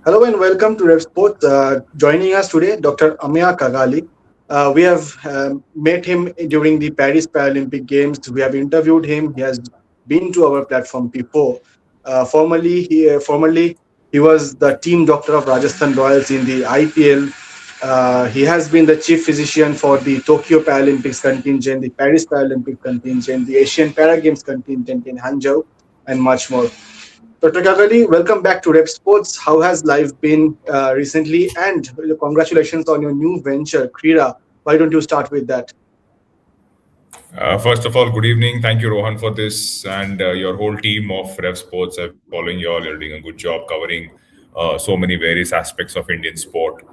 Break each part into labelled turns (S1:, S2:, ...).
S1: Hello and welcome to Revsportz. Joining us today, Dr. Ameya Kagali. We have met him during the Paris Paralympic Games. We have interviewed him. He has been to our platform before. Formerly, he was the team doctor of Rajasthan Royals in the IPL. He has been the chief physician for the Tokyo Paralympics contingent, the Paris Paralympic contingent, the Asian Para Games contingent in Hangzhou, and much more. Dr. Kagali, welcome back to Rep Sports. How has life been recently? And congratulations on your new venture, Krira. Why don't you start with that?
S2: First of all, good evening. Thank you, Rohan, for this and your whole team of Revsportz. I've been following you all. You're doing a good job covering so many various aspects of Indian sport.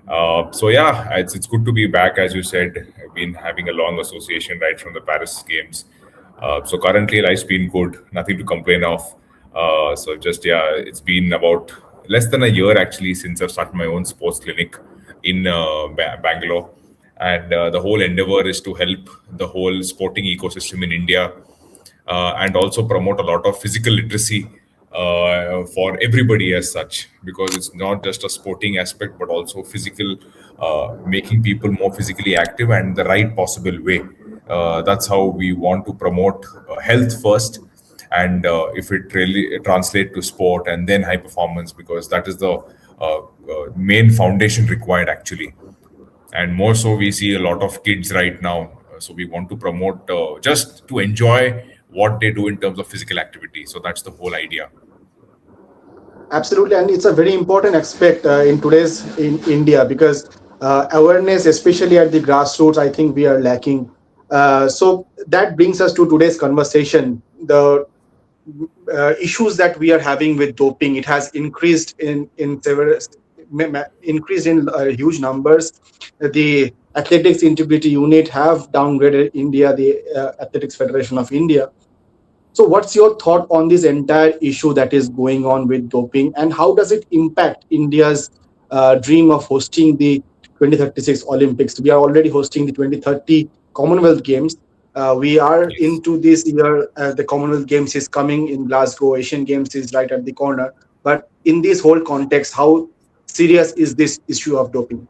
S2: It's good to be back. As you said, I've been having a long association right from the Paris Games. So currently, life's been good. Nothing to complain of. It's been about less than a year actually since I've started my own sports clinic in Bangalore, and the whole endeavor is to help the whole sporting ecosystem in India, and also promote a lot of physical literacy for everybody as such, because it's not just a sporting aspect but also physical, making people more physically active and the right possible way. That's how we want to promote health first, and if it really translate to sport and then high performance, because that is the main foundation required actually. And more so we see a lot of kids right now, so we want to promote just to enjoy what they do in terms of physical activity. So that's the whole idea.
S1: Absolutely, and it's a very important aspect in today's in India because awareness, especially at the grassroots, I think we are lacking. So that brings us to today's conversation. The issues that we are having with doping, it has increased in several increased in huge numbers. The Athletics Integrity Unit have downgraded India, the Athletics Federation of India. So, what's your thought on this entire issue that is going on with doping, and how does it impact India's dream of hosting the 2036 Olympics? We are already hosting the 2030 Commonwealth Games. We are
S2: Yes.
S1: into this year. The Commonwealth Games is coming in Glasgow. Asian Games is right at the corner. But in this whole context, how serious is this issue of doping?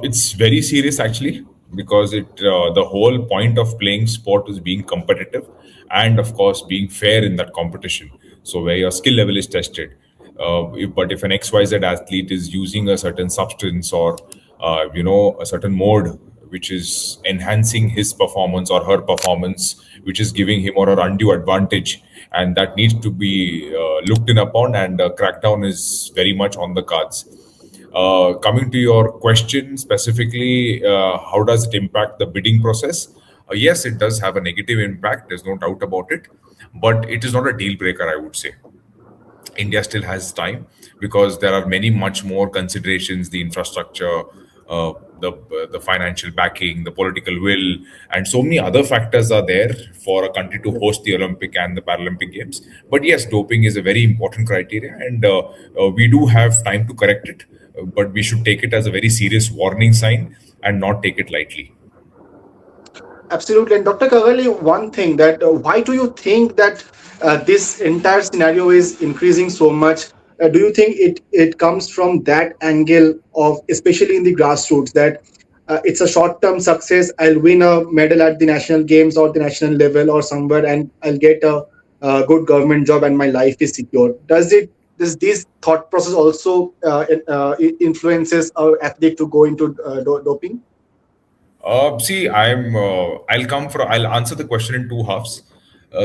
S2: It's very serious actually, because it the whole point of playing sport is being competitive, and of course being fair in that competition. So where your skill level is tested. But if an XYZ athlete is using a certain substance or a certain mode which is enhancing his performance or her performance, which is giving him or her undue advantage, and that needs to be looked in upon, and crackdown is very much on the cards. Coming to your question specifically, how does it impact the bidding process? Yes, it does have a negative impact. There's no doubt about it, but it is not a deal breaker, I would say. India still has time, because there are many much more considerations: the infrastructure, the financial backing, the political will, and so many other factors are there for a country to host the Olympic and the Paralympic Games. But yes, doping is a very important criteria, and we do have time to correct it. But we should take it as a very serious warning sign and not take it lightly.
S1: Absolutely. And Dr. Kagali, one thing that why do you think that this entire scenario is increasing so much? Do you think it comes from that angle of, especially in the grassroots, that it's a short-term success? I'll win a medal at the national games or the national level or somewhere, and I'll get a good government job, and my life is secure. Does this thought process also influences our athlete to go into doping?
S2: See, I'll come for. I'll answer the question in two halves.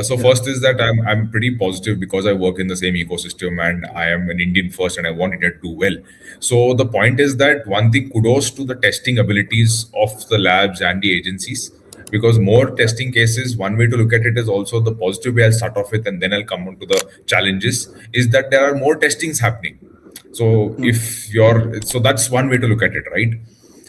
S2: So
S1: Yeah.
S2: first is that I'm pretty positive, because I work in the same ecosystem and I am an Indian first and I want India to do well. So the point is that one thing, kudos to the testing abilities of the labs and the agencies, because more testing cases. One way to look at it is also the positive way I'll start off with, and then I'll come on to the challenges. Is that there are more testings happening. So
S1: Hmm.
S2: if you're so that's one way to look at it, right?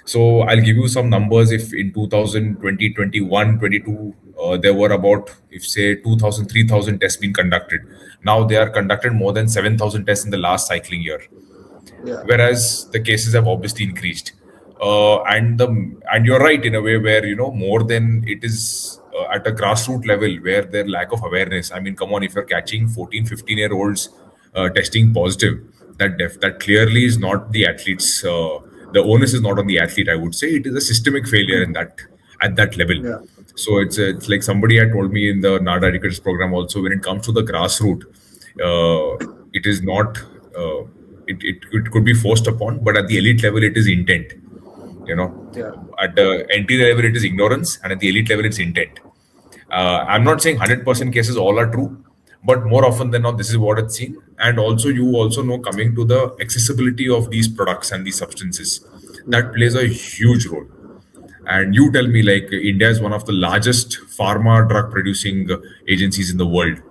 S2: So I'll give you some numbers. If in 2020, 21, 22, there were about, if say 2,000, 3,000 tests being conducted. Now they are conducted more than 7,000 tests in the last cycling year,
S1: Yeah.
S2: whereas the cases have obviously increased. And you're right in a way where, more than it is at a grassroots level, where their lack of awareness. I mean, come on, if you're catching 14, 15-year-olds testing positive, that clearly is not the athlete's. The onus is not on the athlete. I would say it is a systemic failure in that at that level.
S1: Yeah.
S2: So it's like somebody had told me in the NADA Educators program also, when it comes to the grassroots, it is not. It could be forced upon, but at the elite level, it is intent. You know,
S1: Yeah.
S2: at the entry level, it is ignorance, and at the elite level, it's intent. I'm not saying 100% cases all are true, but more often than not, this is what it's seen. And also, you also know, coming to the accessibility of these products and these substances,
S1: Yeah.
S2: that plays a huge role. And you tell me, like, India is one of the largest pharma drug producing agencies in the world,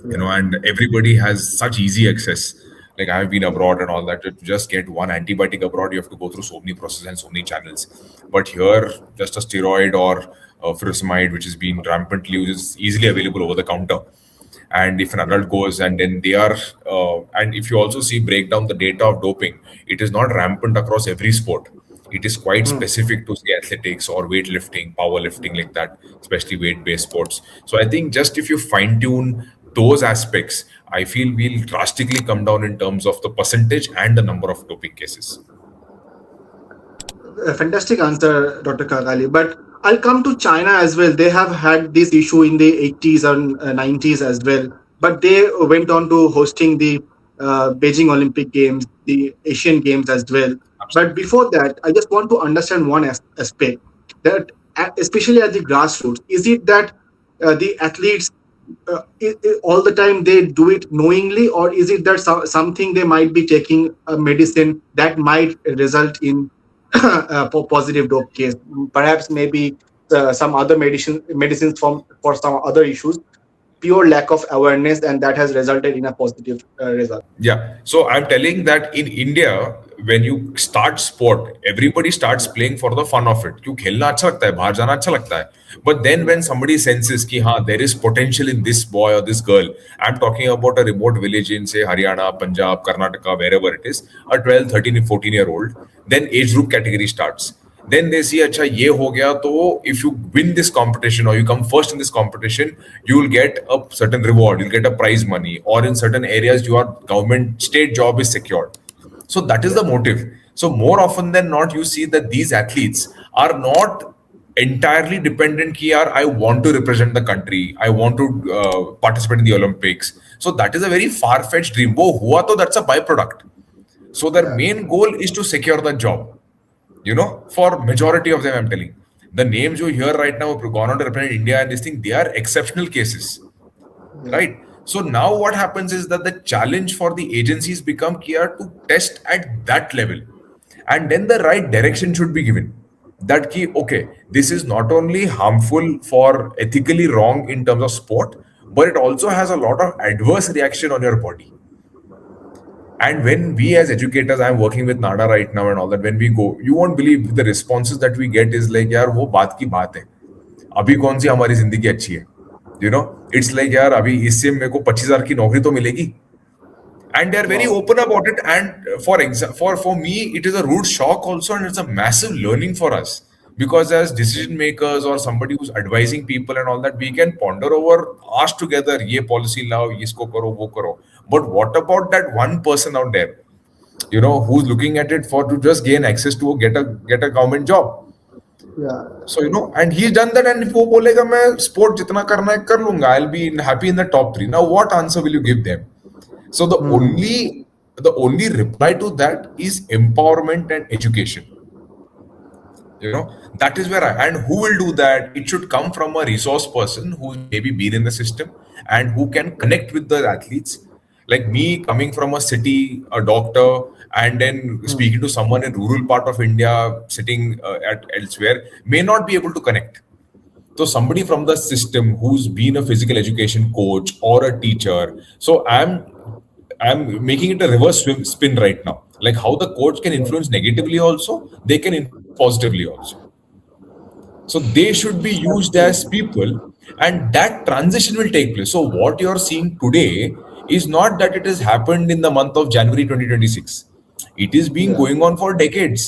S1: Yeah.
S2: and everybody has such easy access. Like, I have been abroad and all that. To just get one antibiotic abroad, you have to go through so many processes and so many channels. But here, just a steroid or furosemide, which is being rampantly used, is easily available over the counter. And if an adult goes, and then they are and if you also see, break down the data of doping, it is not rampant across every sport. It is quite
S1: Hmm.
S2: specific to, say, athletics or weightlifting, powerlifting, like that, especially weight-based sports. So I think just if you fine-tune those aspects, I feel we'll drastically come down in terms of the percentage and the number of doping cases.
S1: A fantastic answer, Dr. Kagali. But I'll come to China as well. They have had this issue in the 80s and 90s as well. But they went on to hosting the Beijing Olympic Games, the Asian Games as well. But
S2: Absolutely.
S1: before that, I just want to understand one aspect that, especially at the grassroots, is it that the athletes all the time they do it knowingly, or is it that something they might be taking a medicine that might result in positive dope case, perhaps maybe some other medicines for some other issues, pure lack of awareness, and that has resulted in a positive result.
S2: Yeah. So I'm telling that in India, when you start sport, everybody starts
S1: Yeah.
S2: playing for the fun of it. क्यों खेलना अच्छा लगता है, बाहर जाना अच्छा लगता है. But then when
S1: Yeah.
S2: somebody senses कि हाँ, there is potential in this boy or this girl, I'm talking about a remote village in, say, Haryana, Punjab, Karnataka, wherever it is, a 12, 13, 14-year-old, then age group category starts. Then they see, अच्छा ये हो गया, तो if you win this competition or you come first in this competition, you will get a certain reward, you'll get a prize money, or in certain areas your government state job is secured. So that is
S1: Yeah.
S2: the motive. So more often than not, you see that these athletes are not entirely dependent ki yaar, I want to represent the country, I want to participate in the Olympics. So that is a very far-fetched dream. Wo hua to that's a byproduct. So their
S1: Yeah.
S2: main goal is to secure the job. For majority of them, I'm telling. The names you hear right now who've gone on to represent India and this thing, they are exceptional cases,
S1: Yeah.
S2: right? So now what happens is that the challenge for the agencies become clear to test at that level, and then the right direction should be given. That key, okay, this is not only harmful for ethically wrong in terms of sport, but it also has a lot of adverse reaction on your body. And when we as educators, I'm working with NADA right now and all that, when we go, you won't believe the responses that we get is like, यार वो बात की बात है, अभी कौन सी हमारी जिंदगी अच्छी है, it's like, यार अभी इससे मेरे को 25,000 की नौकरी तो मिलेगी. And they're very
S1: Wow.
S2: open about it. And for me, it is a rude shock also, and it's a massive learning for us, because as decision makers or somebody who's advising people and all that, we can ponder over, ask together, ye policy lao, isko karo, wo karo. But what about that one person out there, who's looking at it for to just gain access to get a government job?
S1: Yeah.
S2: So and he's done that, and वो बोलेगा मैं sport जितना करना है कर लूंगा, I'll be happy in the top three. Now what answer will you give them? So the
S1: Hmm.
S2: only reply to that is empowerment and education. That is where and who will do that? It should come from a resource person who's maybe been in the system and who can connect with the athletes. Like me, coming from a city, a doctor, and then
S1: Hmm.
S2: speaking to someone in rural part of India, sitting at elsewhere, may not be able to connect. So somebody from the system who's been a physical education coach or a teacher. So I'm making it a reverse spin right now. Like how the coach can
S1: Yeah.
S2: influence negatively also, they can influence positively also. So they should be used as
S1: Absolutely.
S2: people, and that transition will take place. So what you're seeing today is not that it has happened in the month of January 2026. It is being
S1: Yeah.
S2: going on for decades.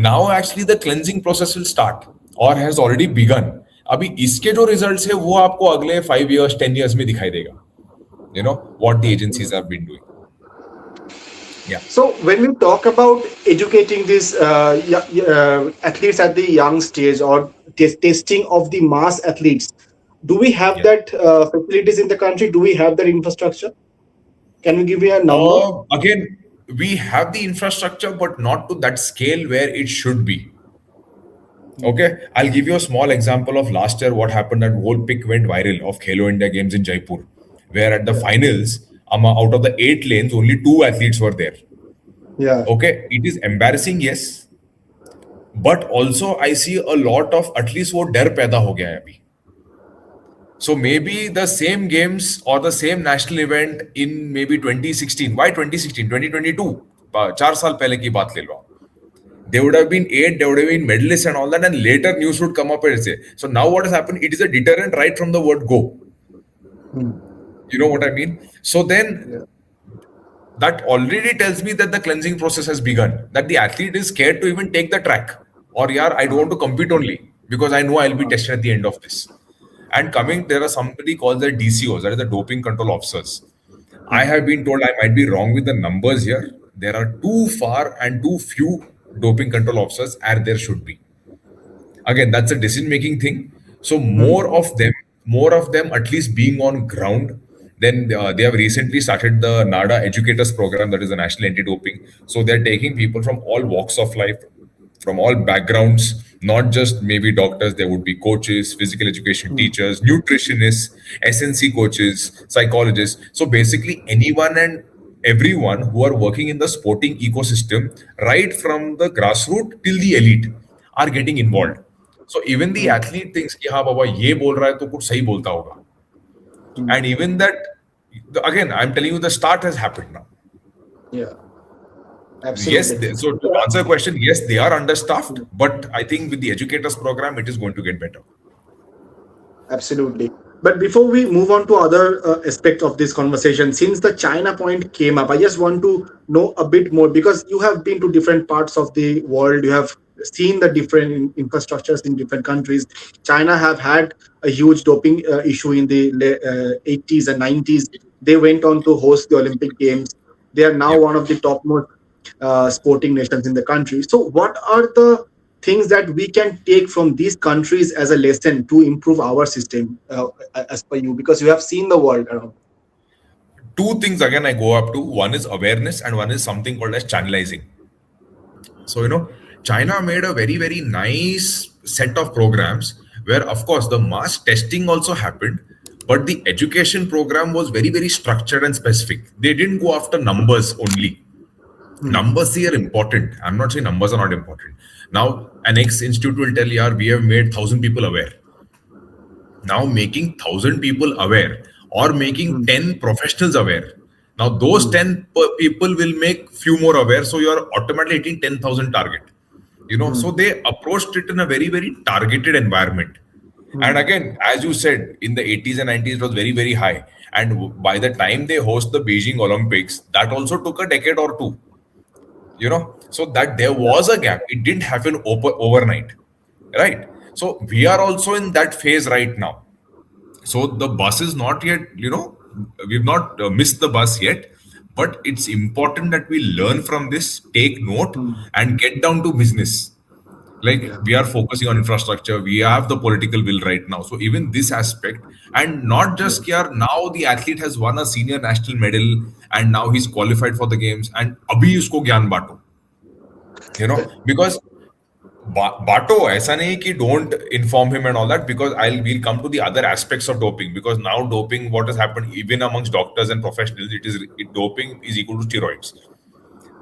S2: Now actually the cleansing process will start or has already begun. अभी इसके जो results है वो आपको अगले 5 years 10 years में दिखाई देगा. what the agencies have been doing. Yeah.
S1: So when we talk about educating these athletes at the young stage, or testing of the mass athletes, do we have
S2: Yes.
S1: that facilities in the country? Do we have that infrastructure? Can you give me a number?
S2: Again, we have the infrastructure, but not to that scale where it should be.
S1: Hmm.
S2: Okay, I'll give you a small example of last year what happened. That whole pic went viral of Khelo India Games in Jaipur, where at the
S1: Yeah.
S2: finals, out of the 8 lanes, only two athletes were there.
S1: Yeah.
S2: Okay, it is embarrassing, yes, but also I see a lot of at least वो डर पैदा हो गया है अभी. So maybe the same games or the same national event in maybe 2016. Why 2016? 2022. 4 साल पहले की बात ले लो. They would have been eight, they would have been medalists and all that, and later news would come up and say. So now what has happened? It is a deterrent right from the word go.
S1: Hmm.
S2: You know what I mean? So then
S1: Yeah.
S2: that already tells me that the cleansing process has begun. That the athlete is scared to even take the track. Or yeah, I don't
S1: Uh,
S2: want to compete only because I know I'll be
S1: uh,
S2: tested at the end of this. And coming, there are somebody called the DCOs, that is the doping control officers. I
S1: hmm.
S2: have been told I might be wrong with the numbers here. There are too far and too few doping control officers as there should be. Again, that's a decision making thing. So
S1: Hmm.
S2: more of them at least being on ground. Then they have recently started the NADA educators program, that is the national anti-doping. So they're taking people from all walks of life, from all backgrounds, not just maybe doctors. There would be coaches, physical education
S1: Hmm.
S2: teachers, nutritionists, SNC coaches, psychologists. So basically anyone and everyone who are working in the sporting ecosystem, right from the grassroots till the elite, are getting
S1: Hmm.
S2: involved. So even the
S1: Hmm.
S2: athlete thinks कि हाँ बाबा ये बोल रहा है तो कुछ सही बोलता होगा.
S1: Hmm.
S2: And even that, again, I'm telling you, the start has happened now.
S1: Yeah.
S2: Yes,
S1: Absolutely.
S2: so to answer your question, yes, they are understaffed, but I think with the educators program, it is going to get better.
S1: Absolutely. But before we move on to other aspects of this conversation, since the China point came up, I just want to know a bit more, because you have been to different parts of the world. You have seen the different infrastructures in different countries. China have had a huge doping issue in the 80s and 90s. They went on to host the Olympic Games. They are now
S2: Yeah.
S1: one of the topmost sporting nations in the country. So, what are the things that we can take from these countries as a lesson to improve our system, as per you, because you have seen the world around?
S2: Two things again I go up to. One is awareness, and one is something called as channelizing. So, China made a very, very nice set of programs where, of course, the mass testing also happened, but the education program was very, very structured and specific. They didn't go after numbers only.
S1: Hmm.
S2: Numbers here are important. I'm not saying numbers are not important. Now, an ex institute will tell you, we have made 1,000 people aware. Now, making 1,000 people aware or making
S1: Hmm.
S2: 10 professionals aware. Now, those
S1: Hmm.
S2: 10 people will make few more aware. So, you are automatically hitting 10,000 target. So
S1: Hmm.
S2: they approached it in a very, very targeted environment. And
S1: Hmm.
S2: again, as you said, in the 80s and 90s, it was very, very high. And by the time they host the Beijing Olympics, that also took a decade or two. So that there
S1: Yeah.
S2: was a gap. It didn't happen overnight, right? So we are also in that phase right now. So the bus is not yet, we've not missed the bus yet, but it's important that we learn from this, take note,
S1: Hmm.
S2: and get down to business. Like,
S1: Yeah.
S2: we are focusing on infrastructure, we have the political will right now. So even this aspect, and not
S1: Yeah.
S2: just here, now the athlete has won a senior national medal, and now he's qualified for the games, and abhi usko gyan bato. Because बांटो ऐसा नहीं कि don't inform him and all that, because we'll come to the other aspects of doping, because now doping, what has happened even amongst doctors and professionals, doping is equal to steroids.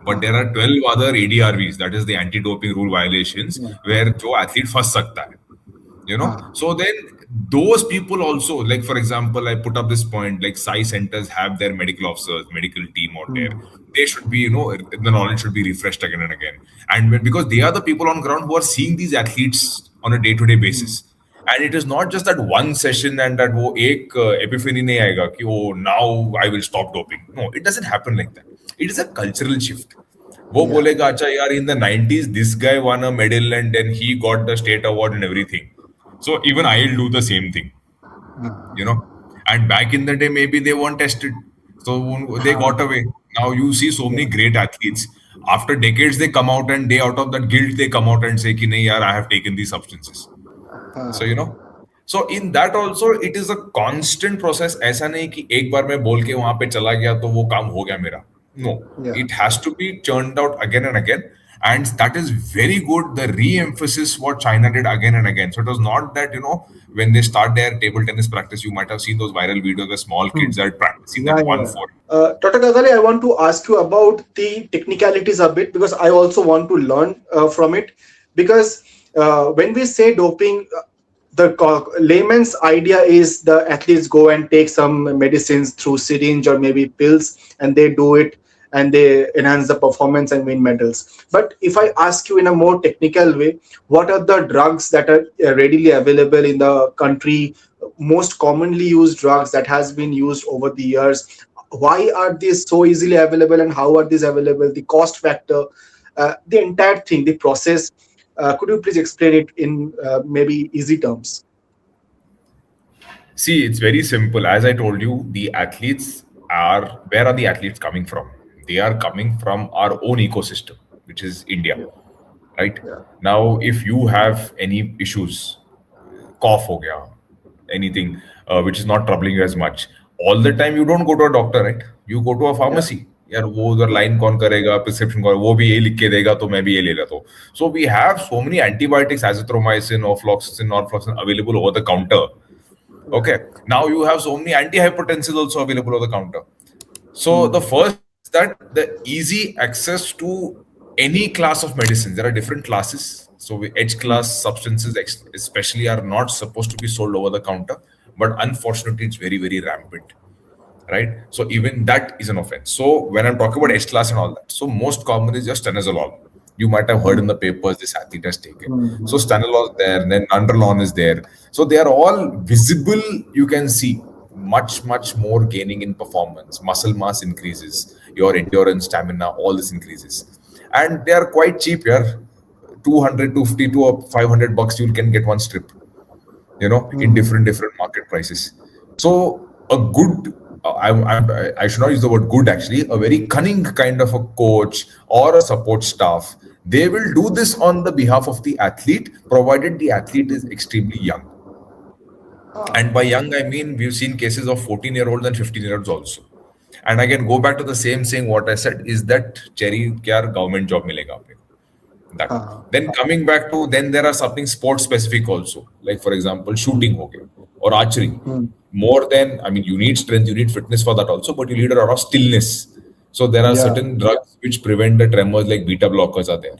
S2: But there
S1: Uh-huh.
S2: are 12 other ADRVs, that is the anti-doping rule violations,
S1: Yeah.
S2: where जो athlete फंस सकता है.
S1: Uh,
S2: So then those people also, like for example, I put up this point, like Sai centers have their medical officers, medical team out there.
S1: hmm.
S2: They should be, the knowledge should be refreshed again and again. And because they are the people on ground who are seeing these athletes on a day-to-day
S1: Hmm.
S2: basis. And it is not just that one session and that वो एक epiphany नहीं आएगा कि oh, now I will stop doping. No, it doesn't happen like that. It is a cultural shift. वो
S1: Yeah.
S2: बोलेगा अच्छा यार, in the 90s this guy won a medal and then he got the state award and everything. So even I'll do the same thing,
S1: Uh,
S2: you know. And back in the day, maybe they weren't tested, so they got away. Now you see so many
S1: Yeah.
S2: great athletes. After decades, they come out and they, out of that guilt, they come out and say, "Ki nahi yaar, I have taken these substances." So so in that also it is a constant process. ऐसा नहीं कि एक बार मैं बोल के वहां पे चला गया तो वो काम हो गया मेरा. No,
S1: Yeah.
S2: it has to be churned out again and again, and that is very good. The re-emphasis what China did again and again. So it was not that when they start their table tennis practice, you might have seen those viral videos where small
S1: Hmm.
S2: kids are practicing
S1: Yeah,
S2: that
S1: yeah,
S2: one
S1: yeah.
S2: four.
S1: Dr. Kagali, I want to ask you about the technicalities a bit because I also want to learn from it. Because when we say doping, the layman's idea is the athletes go and take some medicines through syringe or maybe pills, and they do it and they enhance the performance and win medals. But if I ask you in a more technical way, what are the drugs that are readily available in the country, most commonly used drugs that has been used over the years? Why are these so easily available and how are these available, the cost factor, the entire thing, the process? Could you please explain it in maybe easy terms?
S2: See, it's very simple. As I told you, the athletes are, where are the athletes coming from? They are coming from our own ecosystem, which is India,
S1: Yeah,
S2: right?
S1: yeah,
S2: Now, if you have any issues, cough ho gaya, anything which is not troubling you as much, all the time you don't go to a doctor, right? You go to a
S1: yeah,
S2: pharmacy. यार वो उधर
S1: yeah,
S2: line कौन करेगा, prescription कौन, वो भी ये लिख के देगा तो मैं भी ये ले लेता हूँ. So we have so many antibiotics, azithromycin, ofloxacin, norfloxacin available over the counter.
S1: yeah.
S2: Okay, now you have so many antihypertensives also available over the counter. So the
S1: Hmm,
S2: first is that the easy access to any class of medicines. There are different classes. So H
S1: hmm,
S2: class substances, especially, are not supposed to be sold over the counter, but unfortunately, it's very very rampant, right? So even that is an offense. So when I'm talking about H class and all that, so most common is just stanozolol. You might have heard in
S1: hmm,
S2: the papers this athlete has taken. So
S1: hmm,
S2: stanozolol is there, and then nandrolone is there. So they are all visible. You can see much more gaining in performance, muscle mass increases, your endurance, stamina, all this increases, and they are quite cheap here. 200, 250 to 500 bucks you can get one strip, in
S1: hmm,
S2: different market prices. So a good, I should not use the word good actually, a very cunning kind of a coach or a support staff, they will do this on the behalf of the athlete, provided the athlete is extremely young. And by young, I mean we've seen cases of 14-year-olds and 15-year-olds also. And again, go back to the same saying what I said is that cherry kya government job milega apne ko. That.
S1: ah,
S2: Then coming back to, then there are something sports specific also, like for example
S1: hmm,
S2: shooting ho gaya, or archery.
S1: hmm,
S2: More than, I mean, you need strength, you need fitness for that also, but you need a lot of stillness. So there are
S1: yeah,
S2: certain drugs which prevent the tremors, like beta blockers are there.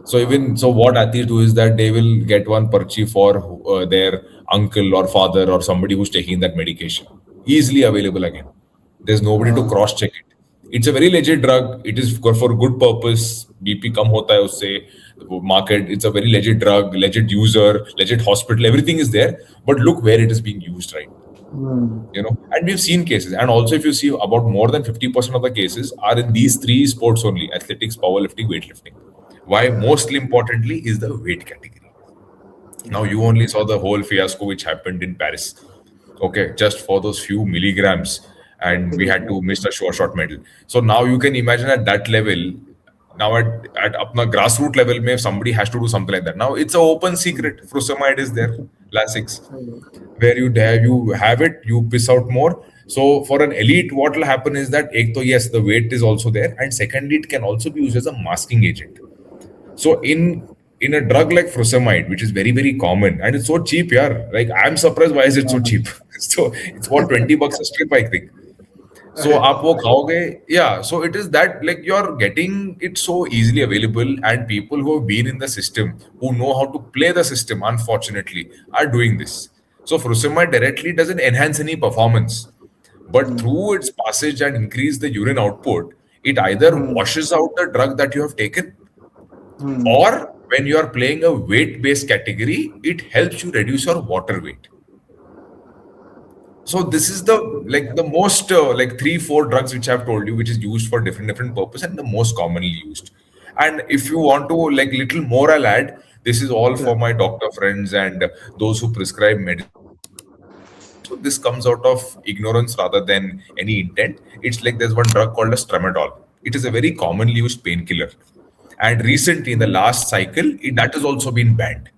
S2: So
S1: ah,
S2: even so, what athletes do is that they will get one perchi for their uncle or father or somebody who's taking that medication. Easily available again. There's nobody to
S1: ah,
S2: cross check it. It's a very legit drug. It is for good purpose. BP kam hota hai usse. Market. It's a very legit drug, legit user, legit hospital. Everything is there. But look where it is being used right now.
S1: hmm,
S2: And we've seen cases. And also, if you see, about more than 50% of the cases are in these three sports only: athletics, powerlifting, weightlifting. Why?
S1: yeah,
S2: Mostly importantly is the weight category. Now
S1: yeah,
S2: you only saw the whole fiasco which happened in Paris. Okay, just for those few milligrams, and we had to miss a short medal. So now you can imagine at that level, now at apna grassroots level, if somebody has to do something like that. Now it's an open secret. Furosemide is there, Lasix, where you have it, you piss out more. So for an elite, what will happen is that ek to, yes, the weight is also there, and secondly, it can also be used as a masking agent. So in a drug like furosemide, which is very very common and it's so cheap, yeah. Like I'm surprised why is it so cheap. So it's about 20 bucks a strip, I think. So
S1: अरे
S2: आप
S1: बाप
S2: वो
S1: रे.
S2: खाओगे, yeah. So it is that, like, you're getting it so easily available, and people who have been in the system, who know how to play the system, unfortunately, are doing this. So furosemide directly doesn't enhance any performance, but
S1: Hmm,
S2: through its passage and increase the urine output, it either
S1: hmm,
S2: washes out the drug that you have taken,
S1: hmm,
S2: or when you are playing a weight based category, it helps you reduce your water weight. So this is the, like, the most like 3 4 drugs which I've told you, which is used for different purpose and the most commonly used. And if you want to, like, little more, I'll add, this is all
S1: yeah,
S2: for my doctor friends and those who prescribe medicine. So this comes out of ignorance rather than any intent. It's like there's one drug called as tramadol. It is a very commonly used painkiller. And recently, in the last cycle, that has also been banned.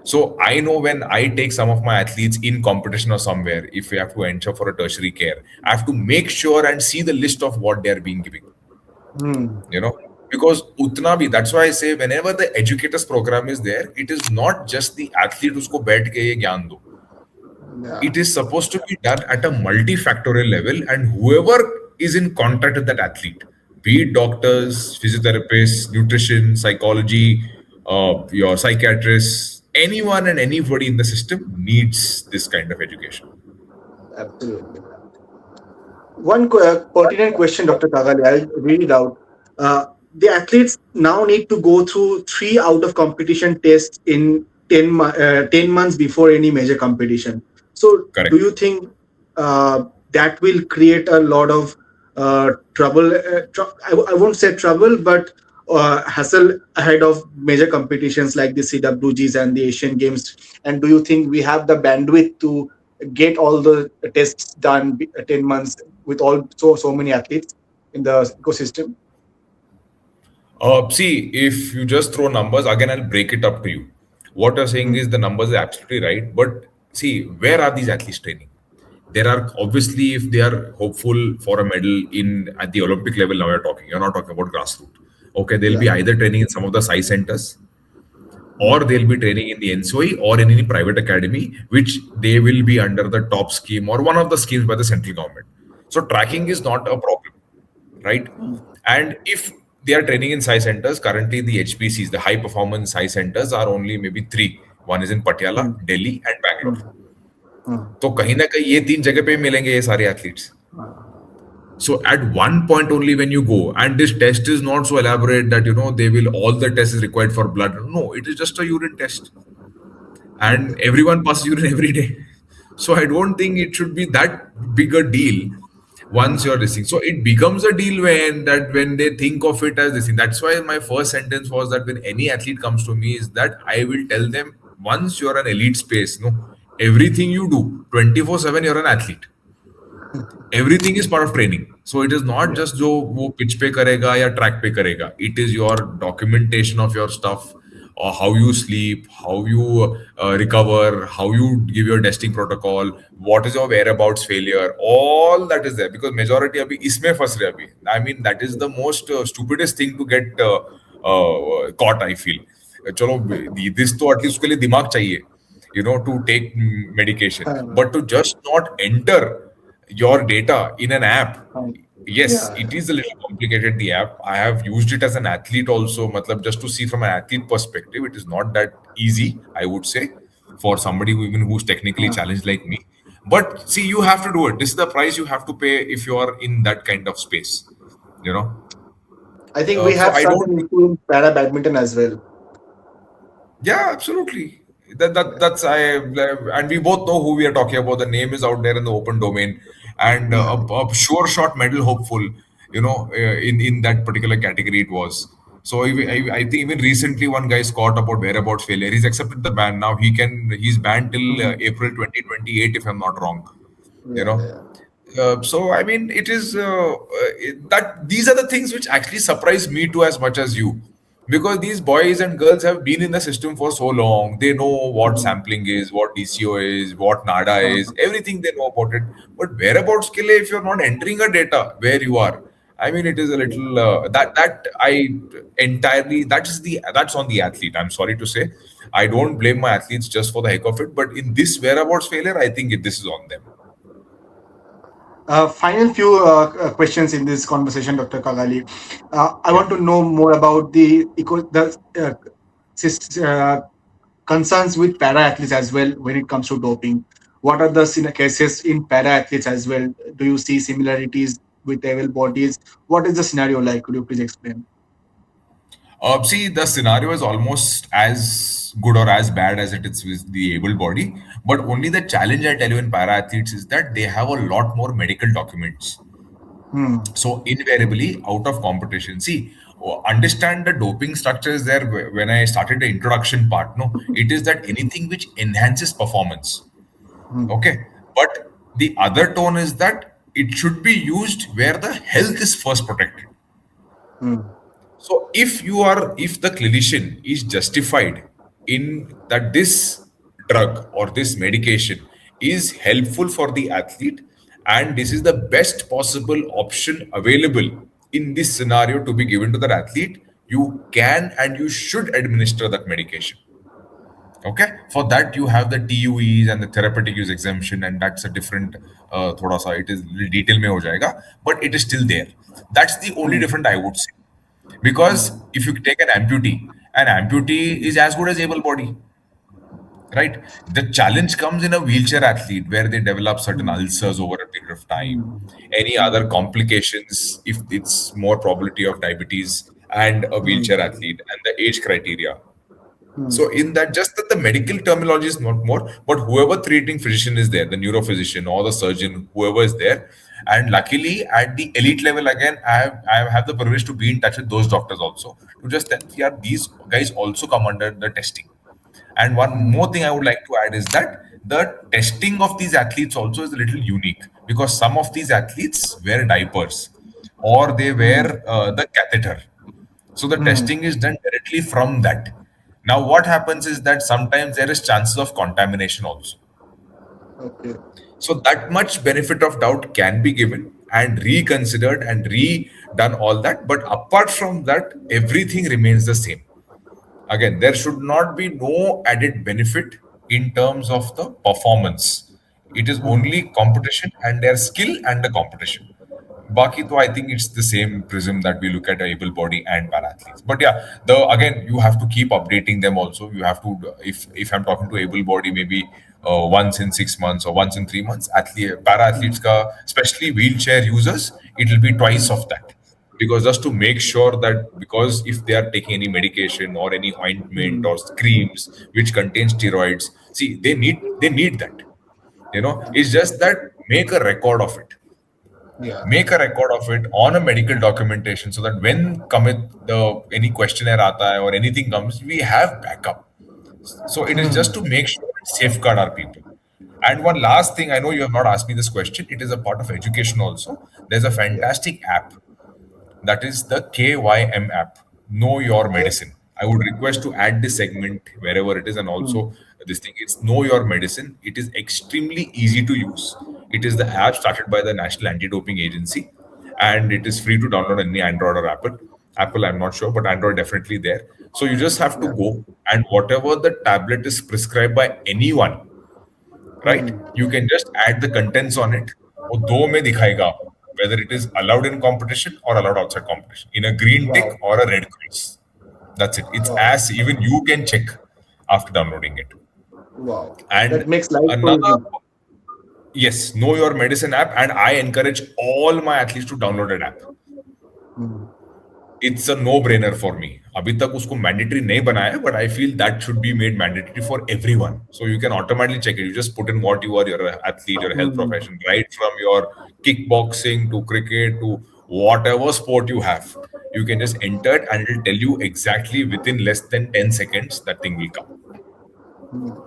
S2: So I know when I take some of my athletes in competition or somewhere, if we have to enter for a tertiary care, I have to make sure and see the list of what they are being given.
S1: Hmm.
S2: You know, because utna bhi, that's why I say whenever the educators program is there, it is not just the athlete usko baith ke ye gyan do.
S1: Yeah,
S2: It is supposed to be done at a multifactorial level, and whoever is in contact with that athlete, be it doctors, physiotherapists, nutrition, psychology, your psychiatrists, anyone and anybody in the system needs this kind of education.
S1: absolutely. One pertinent question, Dr. Kagali, I'll read it out. The athletes now need to go through three out of competition tests in 10 months before any major competition. So, do
S2: Correct.
S1: you think that will create a lot of trouble? I won't say trouble, but hassle ahead of major competitions like the CWGs and the Asian Games. And do you think we have the bandwidth to get all the tests done 10 months with all so many athletes in the ecosystem?
S2: See, if you just throw numbers, again, I'll break it up to you. What you're saying
S1: Mm,
S2: is the numbers are absolutely right. But see, where are these athletes training? There are obviously, if they are hopeful for a medal in at the Olympic level, now you're not talking about grassroots. Okay, they'll
S1: yeah.
S2: be either training in some of the SAI centers, or
S1: Mm,
S2: they'll be training in the NSOE or in any private academy, which they will be under the top scheme or one of the schemes by the central government. So tracking
S1: yeah.
S2: is not a problem, right?
S1: Mm,
S2: And if they are training in SAI centers, currently the HPCs, the high performance SAI centers, are only maybe three. One is in Patiala,
S1: mm,
S2: Delhi, and Bangalore.
S1: mm, mm.
S2: तो कहीं ना कहीं ये तीन जगह पे मिलेंगे ये सारे athletes. So at one point only when you go, and this test is not so elaborate that they will all the tests is required for blood. No, it is just a urine test, and
S1: Okay.
S2: everyone passes urine every day. So I don't think it should be that big a deal once you're listening. So it becomes a deal when they think of it as this thing. That's why my first sentence was that when any athlete comes to me is that I will tell them once you're an elite space, no, everything you do 24/7 you're an athlete. Everything is part of training. So it is not
S1: Yeah.
S2: just जो वो pitch पे करेगा या track पे करेगा. It is your documentation of your stuff, or how you sleep, how you recover, how you give your testing protocol, what is your whereabouts failure. All that is there because majority अभी इसमें फंस रहे अभी. I mean that is the most stupidest thing to get caught. I feel. चलो this तो at least उसके लिए दिमाग चाहिए, to take medication,
S1: Uh,
S2: but to just not enter your data in an app. Yes,
S1: yeah.
S2: it is a little complicated, the app. I have used it as an athlete also, matlab, just to see from an athlete perspective. It is not that easy, I would say, for somebody even who's technically
S1: Uh,
S2: challenged like me. But see, you have to do it. This is the price you have to pay if you are in that kind of space. You know.
S1: I think we
S2: So
S1: have
S2: I
S1: such
S2: don't
S1: an
S2: think.
S1: issue in para badminton as well.
S2: Yeah, absolutely. That's I and we both know who we are talking about. The name is out there in the open domain, and
S1: Yeah.
S2: a sure shot medal hopeful. In that particular category it was. So I think even recently one guy caught about whereabouts failure. He's accepted the ban now. He's banned till
S1: Mm,
S2: April 2028 if I'm not wrong. You
S1: yeah.
S2: know.
S1: Yeah.
S2: So I mean, it is that these are the things which actually surprise me too as much as you, because these boys and girls have been in the system for so long. They know what
S1: Mm,
S2: sampling is, what DCO is, what NADA is,
S1: uh,
S2: everything they know about it. But whereabouts ke liye, if you're not entering a data where you are, I mean, it is a
S1: yeah.
S2: little that I entirely that's on the athlete. I'm sorry to say, I don't blame my athletes just for the heck of it. But in this whereabouts failure, I think this is on them.
S1: Final few questions in this conversation, Dr. Kagali. I
S2: Yeah.
S1: want to know more about the sys- uh, concerns with para athletes as well when it comes to doping. What are the cases in para athletes as well? Do you see similarities with able bodies? What is the scenario like? Could you please explain?
S2: See, the scenario is almost as good or as bad as it is with the able body. But only the challenge I tell you in para athletes is that they have a lot more medical documents.
S1: Hmm.
S2: So invariably, out of competition, see, understand the doping structure is there. When I started the introduction part, no, it is that anything which enhances performance.
S1: Hmm.
S2: Okay. But the other tone is that it should be used where the health is first protected.
S1: mm,
S2: So if the clinician is justified in that this drug or this medication is helpful for the athlete and this is the best possible option available in this scenario to be given to the athlete, you can and you should administer that medication. Okay, for that you have the TUEs and the therapeutic use exemption, and that's a different thoda sa it is little detail mein ho jayega, but it is still there. That's the only
S1: mm,
S2: different I would say. Because
S1: mm,
S2: if you take an amputee is as good as able body, right? The challenge comes in a wheelchair athlete where they develop certain
S1: mm,
S2: ulcers over a period of time,
S1: mm,
S2: any other
S1: mm,
S2: complications if it's more probability of diabetes and a wheelchair
S1: mm,
S2: athlete and the age criteria. So
S1: mm,
S2: in that, just that the medical terminology is not more, but whoever treating physician is there, the neurophysician or the surgeon, whoever is there, and luckily at the elite level again, I have the privilege to be in touch with those doctors also to just tell, yeah, these guys also come under the testing. And one
S1: mm,
S2: more thing I would like to add is that the testing of these athletes also is a little unique because some of these athletes wear diapers or they
S1: mm,
S2: wear the catheter, so the
S1: mm.
S2: testing is done directly from that. Now, what happens is that sometimes there is chances of contamination also.
S1: Okay.
S2: So that much benefit of doubt can be given and reconsidered and redone all that. But apart from that, everything remains the same. Again, there should not be no added benefit in terms of the performance. It is
S1: Mm,
S2: only competition and their skill and the competition. Baki, though, I think it's the same prism that we look at able body and para athletes. But yeah, the again you have to keep updating them also. You have to if I'm talking to able body, maybe once in 6 months or once in 3 months. Athlete, para athletes,
S1: mm,
S2: ka, especially wheelchair users, it will be twice
S1: mm,
S2: of that. Because just to make sure that because if they are taking any medication or any ointment
S1: mm.
S2: or creams which contain steroids, see they need that. It's just that make a record of it,
S1: Yeah.
S2: make a record of it on a medical documentation so that when commit the any questionnaire aata hai or anything comes, we have backup. So it is just
S1: Mm,
S2: to make sure and safeguard our people. And one last thing, I know you have not asked me this question. It is a part of education also. There's a
S1: yeah.
S2: fantastic app that is the KYM app, Know Your
S1: Okay.
S2: Medicine. I would request to add this segment wherever it is, and
S1: Mm,
S2: also this thing. It's Know Your Medicine. It is extremely easy to use. It is the app started by the National Anti-Doping Agency, and it is free to download on any Android or Apple. Apple, I'm not sure, but Android definitely there. So you just have to
S1: yeah.
S2: go, and whatever the tablet is prescribed by anyone, right?
S1: Mm,
S2: You can just add the contents on it. वो दो में दिखाएगा आपको whether it is allowed in competition or allowed outside competition in a green tick
S1: wow.
S2: or a red cross. That's it. It's
S1: Wow.
S2: as even you can check after downloading it.
S1: Wow.
S2: And
S1: That makes life so
S2: another,
S1: easy.
S2: yes, know your medicine app, and I encourage all my athletes to download that app.
S1: Mm,
S2: It's a no-brainer for me. अभी तक उसको mandatory नहीं बनाया है, but I feel that should be made mandatory for everyone. So you can automatically check it. You just put in what you are, your athlete, your health
S1: mm,
S2: profession, right from your kickboxing to cricket to whatever sport you have. You can just enter it and it'll tell you exactly within less than 10 seconds that thing will come.
S1: mm.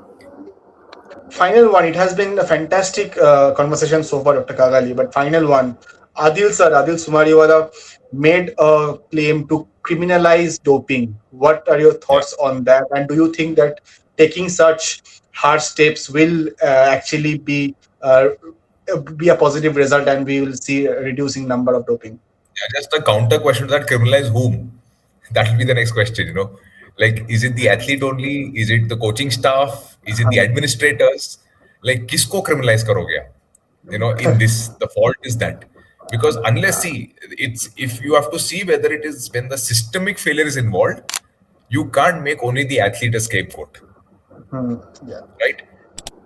S1: Final one. It has been a fantastic conversation so far, Dr. Kagali. But final one. Adil sir, Adil Sumariwala made a claim to criminalize doping. What are your
S2: Yeah.
S1: thoughts on that? And do you think that taking such hard steps will actually be a positive result, and we will see a reducing number of doping?
S2: Yeah, just a counter question to that, criminalize whom? That will be the next question. Like, is it the athlete only? Is it the coaching staff? Is it the administrators? Like, kisko criminalize karoge aap? In this, the fault is that. Because unless, see, it's if you have to see whether it is when the systemic failure is involved, you can't make only the athlete a scapegoat,
S1: Hmm. Yeah.
S2: right?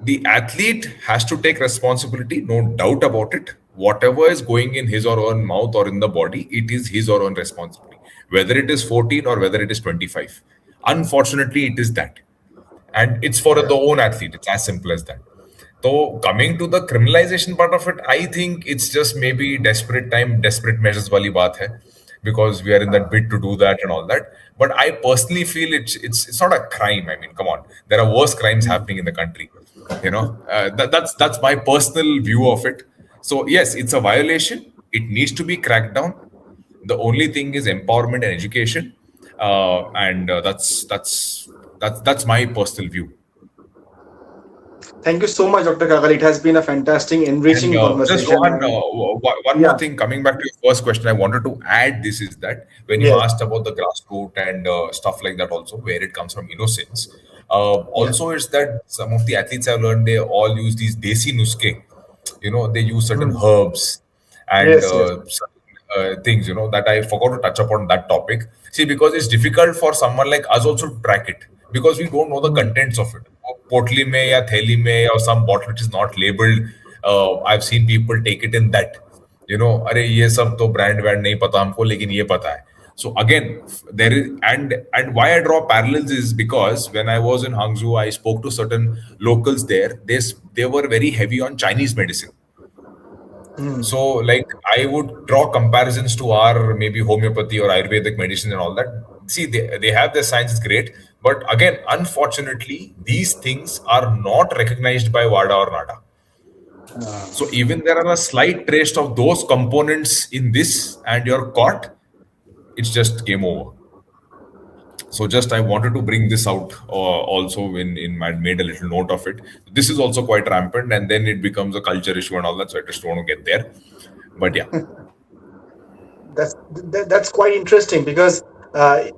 S2: The athlete has to take responsibility, no doubt about it. Whatever is going in his or her mouth or in the body, it is his or her own responsibility. Whether it is 14 or whether it is 25. Unfortunately, it is that. And it's for
S1: Yeah.
S2: the own athlete. It's as simple as that. So coming to the criminalization part of it, I think it's just maybe desperate time, desperate measures wali baat hai, because we are in that bid to do that and all that. But I personally feel it's not a crime. I mean, come on, there are worse crimes
S1: Hmm.
S2: happening in the country. That's my personal view of it. So yes, it's a violation. It needs to be cracked down. The only thing is empowerment and education, and that's my personal view.
S1: Thank you so much, Dr. Kagali. It has been a fantastic,
S2: And
S1: enriching
S2: just
S1: conversation.
S2: Rohan,
S1: And
S2: one more
S1: yeah,
S2: thing, coming back to your first question, I wanted to add this is that when you
S1: yes,
S2: asked about the grassroots and stuff like that, also where it comes from innocence,
S1: yeah,
S2: also is that some of the athletes I've learned they all use these desi nuske. They use certain
S1: mm,
S2: herbs and
S1: yes, yes,
S2: certain things. That I forgot to touch upon that topic. See, because it's difficult for someone like us also to track it because we don't know the
S1: mm,
S2: contents of it. Potli mein ya theli mein or some bottle which is not labeled. I've seen people take it in that. अरे ये सब तो brand wand नहीं पता हमको लेकिन ये पता है. So again, there is and why I draw parallels is because when I was in Hangzhou, I spoke to certain locals there. They were very heavy on Chinese medicine.
S1: mm,
S2: So like I would draw comparisons to our maybe homeopathy or Ayurvedic medicine and all that. See, they have their science is great, but again, unfortunately, these things are not recognized by WADA or NADA. So even there are a slight trace of those components in this, and you're caught, it's just game over. So just I wanted to bring this out also in my made a little note of it. This is also quite rampant, and then it becomes a culture issue and all that. So I just don't want to get there, but yeah.
S1: that's quite interesting because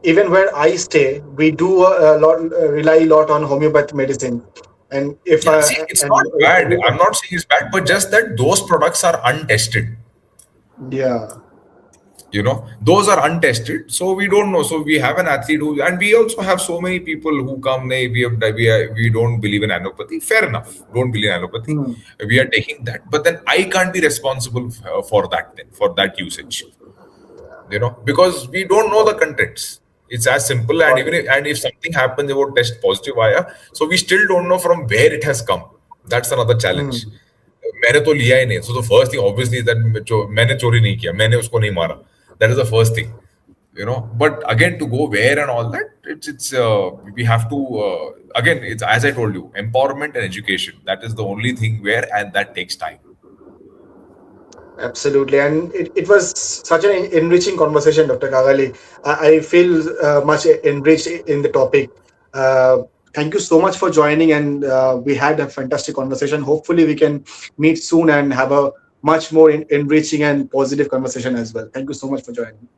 S1: even where I stay, we do a lot rely a lot on homeopathy medicine, and if
S2: Yeah, see, it's not bad. I'm not saying it's bad, but just that those products are untested.
S1: yeah,
S2: Those are untested, so we don't know. So we have an athlete who, and we also have so many people who come. We don't believe in allopathy. Fair enough. Don't believe in allopathy.
S1: mm,
S2: We are taking that, but then I can't be responsible for that. Then for that usage, because we don't know the contents. It's as simple, and
S1: got
S2: even
S1: it.
S2: if something happens, they would test positive via. So we still don't know from where it has come. That's another challenge.
S1: Mm,
S2: मैंने तो लिया ही नहीं. So the first thing obviously is that मैंने चोरी नहीं किया, मैंने उसको नहीं मारा. That is the first thing. But again, to go where and all that, it's we have to again. It's as I told you, empowerment and education. That is the only thing where, and that takes time.
S1: absolutely, and it was such an enriching conversation, Dr. Kagali. I feel much enriched in the topic. Uh, Thank you so much for joining, and we had a fantastic conversation. Hopefully, we can meet soon and have a much more enriching and positive conversation as well. Thank you so much for joining.